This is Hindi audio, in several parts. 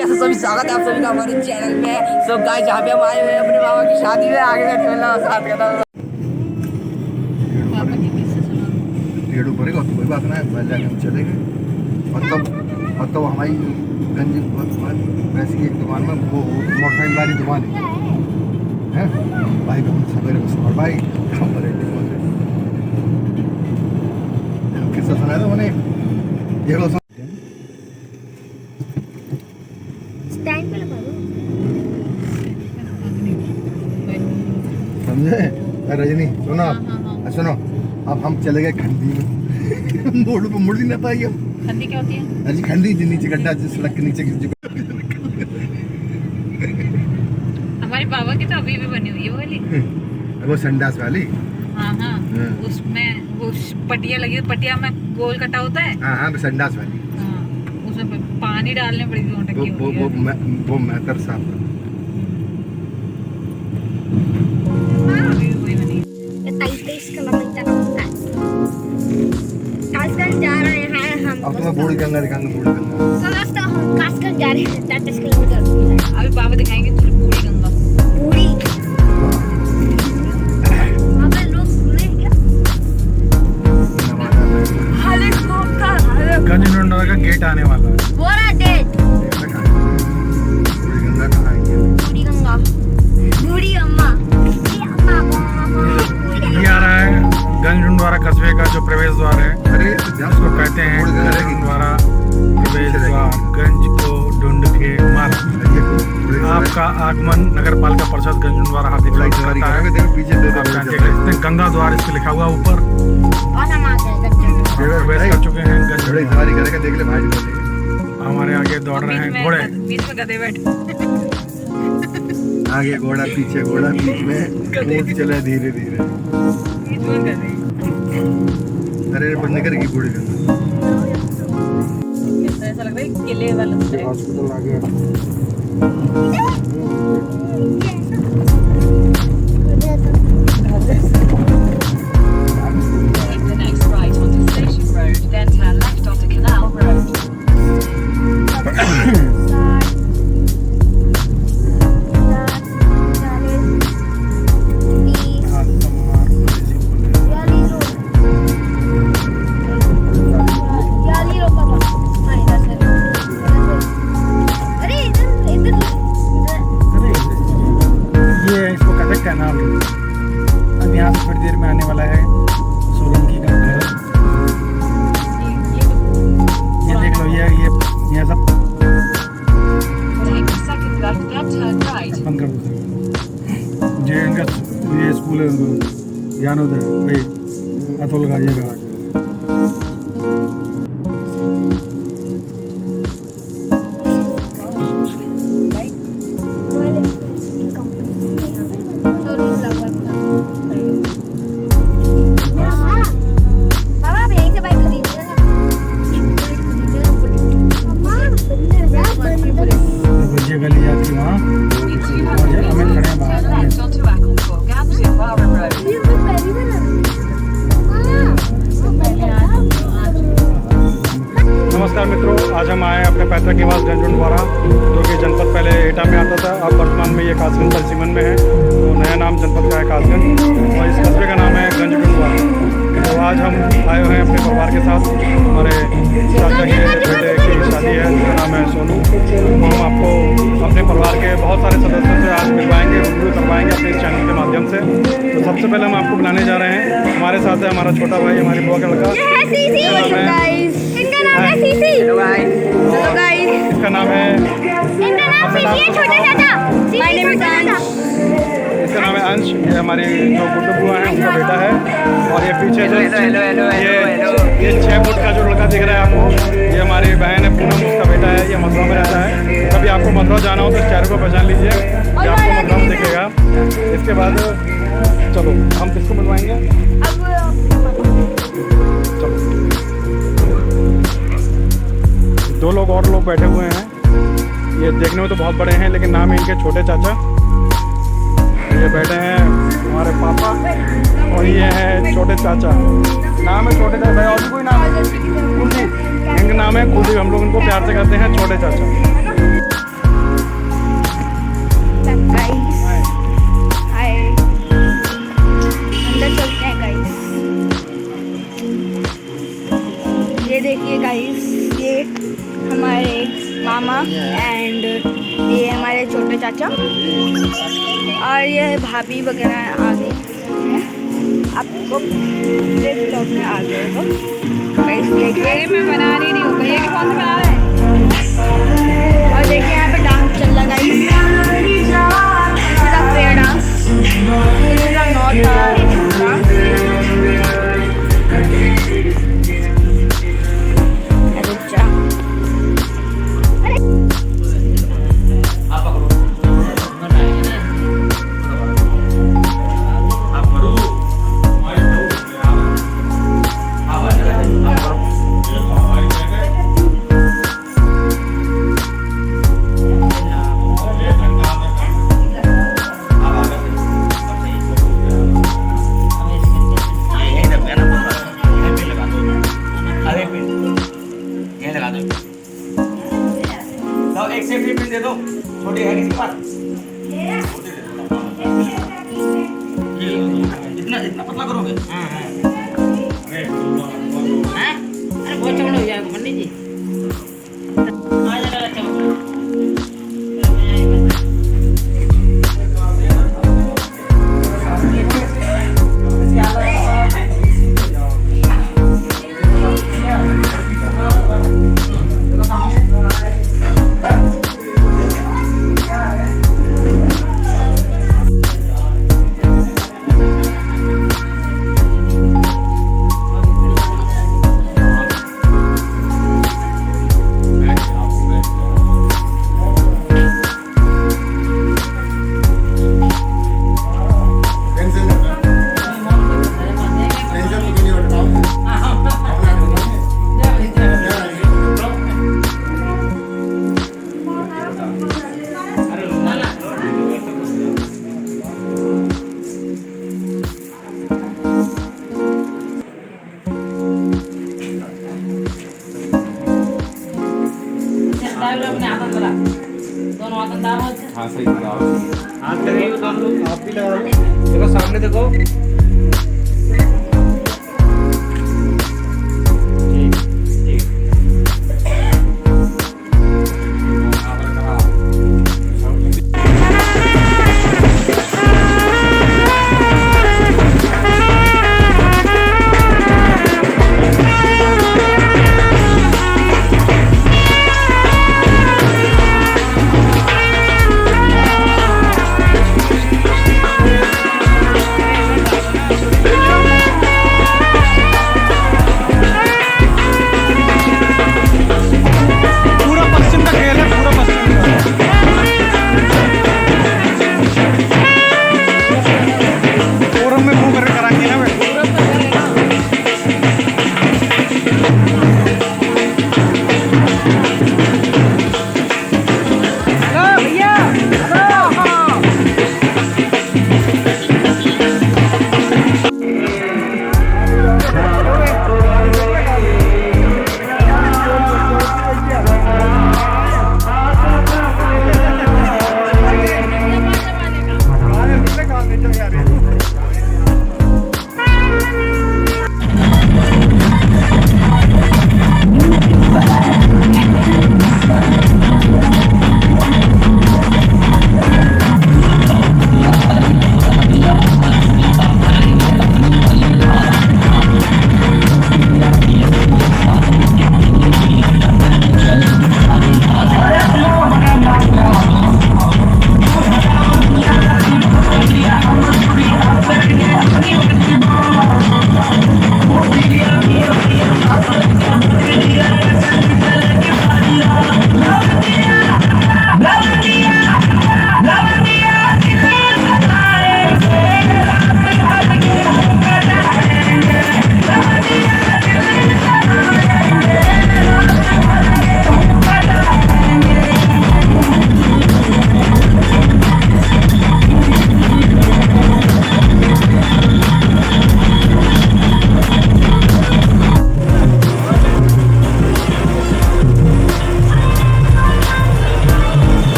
कैसे सभी स्वागत है आप सभी का हमारे चैनल में। सो गाइस जहाँ पे हम आए हुए हैं अपने बाबा की शादी में, आगे का ठेला साथ का पेड़ों पर कोई बात ना है, जाके हम चलेंगे। और तब हमारी गंज वैसी एक दुकान में वो मोटरसाइकिल वाली दुकान है भाई को सवेरे और भाई किस्सा सुनाया था मैंने ये लो समझे रजनी सुनो सुनो अब हम चले गए खंडी में मोड़ पे मुड़ ही ना पाई हम। खंडी क्या होती है? अजी खंडी जो नीचे गड्ढा जिस सड़क के नीचे हमारे बाबा की तो अभी भी बनी हुई है वो वाली। वो संडास वाली। हाँ हाँ उसमें वो पटिया लगी है, पटिया में गोल कटा होता है। हाँ हाँ संडास वाली। हाँ उसमें पानी डालने पड़ी थी वो मेहतर साहब अब तुम्हें बूढ़ी गंगा दिखाएंगे। बूढ़ी गंगा जा रहे हैं 33 किलोमीटर। अभी बाबा दिखाएंगे तुझे बूढ़ी गंगा। बूढ़ी गंजनोंडा का गेट आने वाला है। बोरा डेट बूढ़ी गंगा कहाँ आएंगे? बूढ़ी गंगा बूढ़ी अम्मा ये आ रहा है गंजडुंडवारा कस्बे का जो प्रवेश द्वार है। अरे इसको कहते हैं गंजडुंडवारा प्रवेश द्वार। गंज को ढूंढ के मारा। आपका आगमन नगर पालिका परिषद गंजडुंडवारा हाथी करता है। आप देख सकते हैं गंगा द्वार इस पे लिखा हुआ ऊपर। प्रवेश कर चुके हैं गंजडुंडवारा। देख ले भाई हमारे आगे दौड़ रहे हैं घोड़े। बीच में गधे बैठे। आगे घोड़ा पीछे घोड़ा बीच में ऊँट चले धीरे धीरे। बीच में गधे। अरे बंद करेगी बूढ़ी गंगा। ऐसा लग रहा है किले वाला हॉस्पिटल आ गया। Take the next right onto Station Road, then turn left onto Canal Road. इसको कहते हैं कैनाल रोड। अब यहाँ से थोड़ी देर में आने वाला है सोलंकी का घर। ये देख लो ये सब Take the second left, then turn right. बंद कर दो। ये इनका ये स्कूल है ज्ञानोदय भाई अतुल का ये घाट। ये गली जाती है वहाँ और ये अमित खड़े हैं बाहर। Turn left onto Acklethorpe, Gampsonborough Road. नमस्कार मित्रों, आज हम आए अपने पैतृक निवास गंजडुंडवारा जो कि जनपद पहले एटा में आता था, अब वर्तमान में ये कासगंज परिसीमन में है। तो नया नाम जनपद का है कासगंज और इस कस्बे का नाम है गंजडुंडवारा। तो आज हम आए हुए हैं अपने परिवार के साथ। हमारे चाचा के बेटे की शादी है जिसका नाम है सोनू। हम आपको अपने परिवार के बहुत सारे सदस्यों से आज मिलवाएंगे, रूबरू करवाएंगे अपने इस चैनल के माध्यम से। तो सबसे पहले हम आपको बुलाने जा रहे हैं। हमारे साथ है हमारा छोटा भाई, हमारी बुआ का लड़का। इसका नाम है इसका नाम है अंश। ये हमारी जो गुड्डू बुआ है उनका बेटा है। और ये पीछे जो ये 6 फुट का जो लड़का दिख रहा है आपको, ये हमारी बहन है पूनम, उसका बेटा है। ये मथुरा में रहता है। कभी आपको मथुरा जाना हो तो इस चेहरे को पहचान लीजिए, ये आपको मथुरा में दिखेगा। इसके बाद चलो हम किसको मिलवाएंगे। चलो 2 लोग और लोग बैठे हुए हैं। ये देखने में तो बहुत बड़े हैं लेकिन नाम है इनके छोटे चाचा। ये बैठे हैं हमारे पापा और ये है छोटे चाचा। नाम है छोटे चाचा। भाई और भी कोई नाम है? कुलदीप। इनका नाम है कुलदीप। हम लोग इनको प्यार से कहते हैं छोटे चाचा। गाइस हाय, अंदर चलते हैं गाइस। ये देखिए गाइस, ये हमारे मामा एंड ये हमारे छोटे चाचा और ये भाभी वगैरह आ गई हैं। आपको पूरे ब्लॉग में आ गए हो गाइस। देखिए मैं बना रही नहीं हूँ, भैया के फोन से बना रहे हैं। और देखिए यहाँ पे डांस चल रहा है गाइस, फेयर डांस, नॉट एक सेफ्टी पिन दे दो, छोटी है किसी के पास? इतना इतना पतला करोगे? अरे बहुत चौड़ा हो जाएगा पंडित जी। आ जाएगा चौड़ा। दोनों हाथ दाव। हाँ सही हाथ करिए दोनों, आप भी लगा लो। देखो सामने देखो।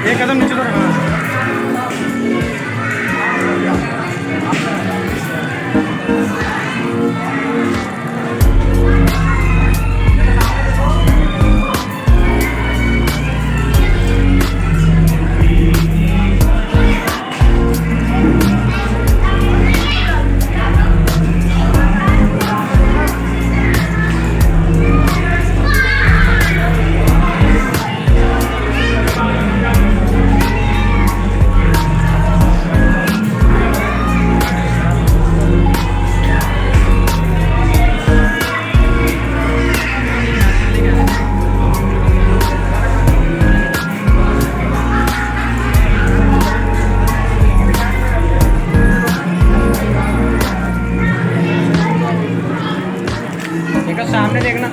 एक कदम नीचे तो हाँ। देखो सामने देखना।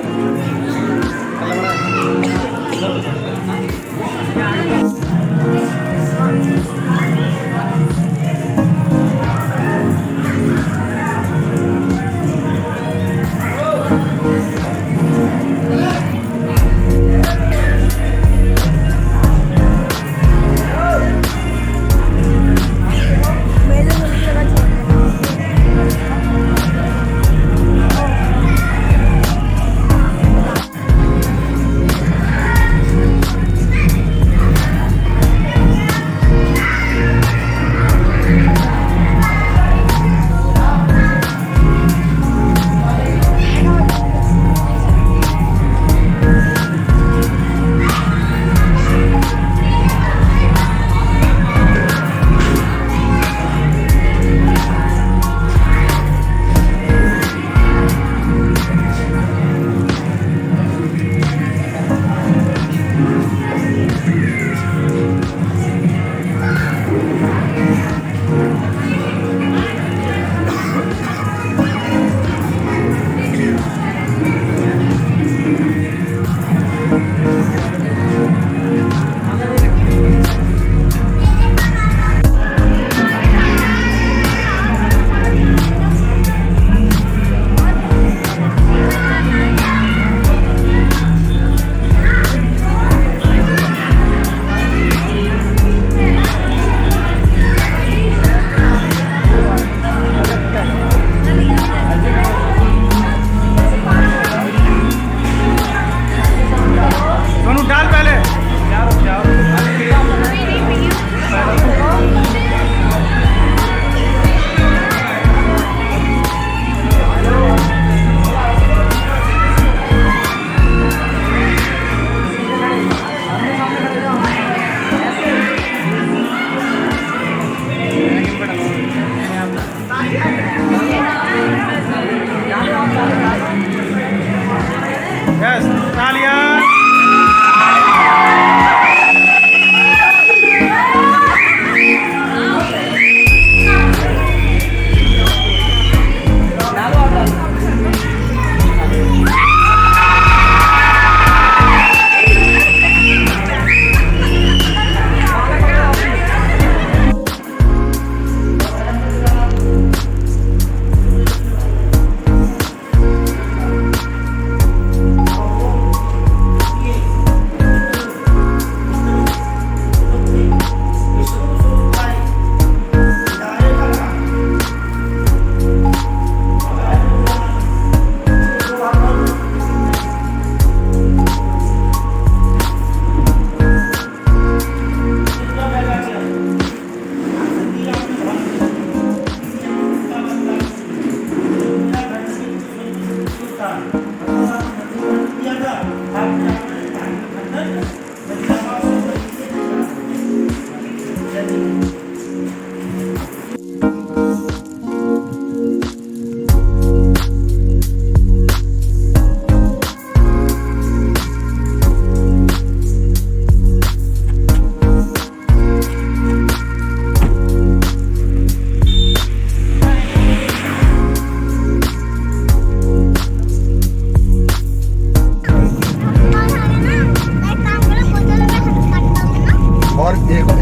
यस तालियां।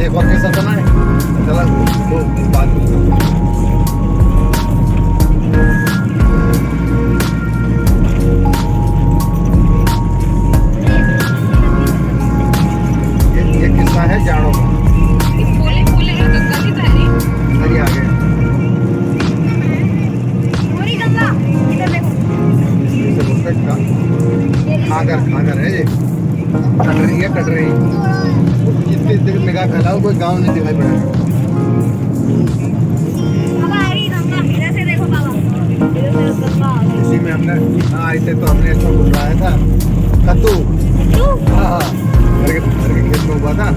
एक और कैसा चला है चला तो बाद ये किसका है है जाड़ों का। फूले फूले है गंगा जी पहले अरे आगे पूरी गंगा इधर देखो इसे बोलते हैं खागर है ये कट रही जितनी देर निगाह फैलाओ कोई गांव नहीं दिखाई पड़ेगा। बाबा आ रही गंगा इधर से देखो बाबा इधर से गंगा आ गई इसी में हमने आए थे तो हमने इसको बुलाया था कद्दू। हाँ घर के खेत में हुआ था